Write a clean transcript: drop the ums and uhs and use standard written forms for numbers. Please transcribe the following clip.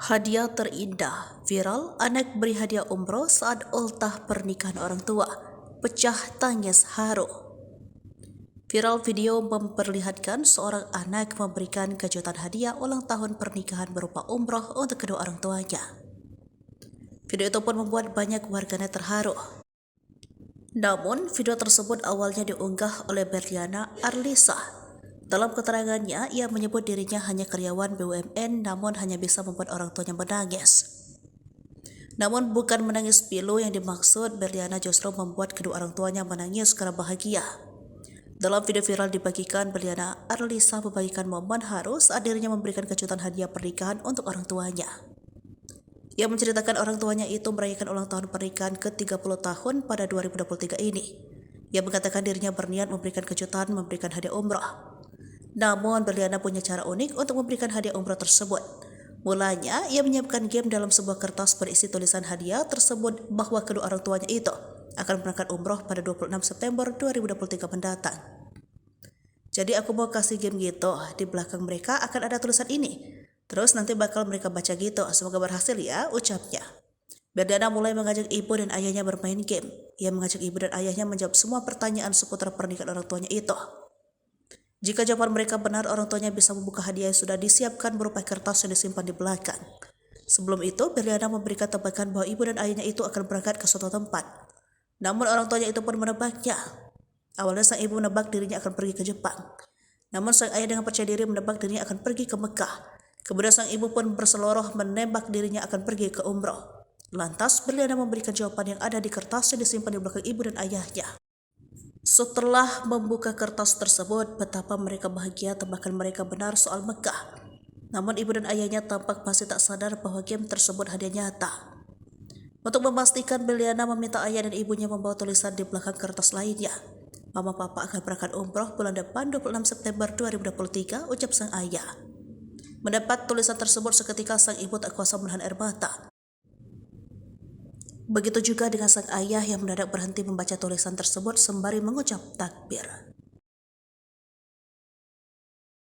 Hadiah terindah, viral anak beri hadiah umroh saat ultah pernikahan orang tua, pecah tangis haru. Viral video memperlihatkan seorang anak memberikan kejutan hadiah ulang tahun pernikahan berupa umroh untuk kedua orang tuanya. Video itu pun membuat banyak warganet terharu. Namun, video tersebut awalnya diunggah oleh Berliana Arlisa. Dalam keterangannya, ia menyebut dirinya hanya karyawan BUMN namun hanya bisa membuat orang tuanya menangis. Namun bukan menangis pilu yang dimaksud, Berliana justru membuat kedua orang tuanya menangis karena bahagia. Dalam video viral dibagikan, Berliana Arlisa membagikan momen haru saat dirinya memberikan kejutan hadiah pernikahan untuk orang tuanya. Ia menceritakan orang tuanya itu merayakan ulang tahun pernikahan ke-30 tahun pada 2023 ini. Ia mengatakan dirinya berniat memberikan kejutan memberikan hadiah umroh. Namun Berliana punya cara unik untuk memberikan hadiah umroh tersebut. Mulanya, ia menyiapkan game dalam sebuah kertas berisi tulisan hadiah tersebut bahwa kedua orang tuanya itu akan berangkat umroh pada 26 September 2023 mendatang. Jadi aku mau kasih game gitu, di belakang mereka akan ada tulisan ini. Terus nanti bakal mereka baca gitu, semoga berhasil ya, ucapnya. Berliana mulai mengajak ibu dan ayahnya bermain game. Ia mengajak ibu dan ayahnya menjawab semua pertanyaan seputar pernikahan orang tuanya itu. Jika jawaban mereka benar, orang tuanya bisa membuka hadiah yang sudah disiapkan berupa kertas yang disimpan di belakang. Sebelum itu, Berliana memberikan tebakan bahwa ibu dan ayahnya itu akan berangkat ke suatu tempat. Namun orang tuanya itu pun menebaknya. Awalnya sang ibu menebak dirinya akan pergi ke Jepang. Namun sang ayah dengan percaya diri menebak dirinya akan pergi ke Mekah. Kemudian sang ibu pun berseloroh menembak dirinya akan pergi ke umroh. Lantas Berliana memberikan jawaban yang ada di kertas yang disimpan di belakang ibu dan ayahnya. Setelah membuka kertas tersebut, betapa mereka bahagia tebakan mereka benar soal Mekah. Namun ibu dan ayahnya tampak masih tak sadar bahwa game tersebut hadiah nyata. Untuk memastikan, Berliana meminta ayah dan ibunya membawa tulisan di belakang kertas lainnya. Mama papa akan berangkat umroh bulan depan 26 September 2023, ucap sang ayah. Mendapat tulisan tersebut seketika sang ibu tak kuasa menahan air mata. Begitu juga dengan sang ayah yang mendadak berhenti membaca tulisan tersebut sembari mengucap takbir.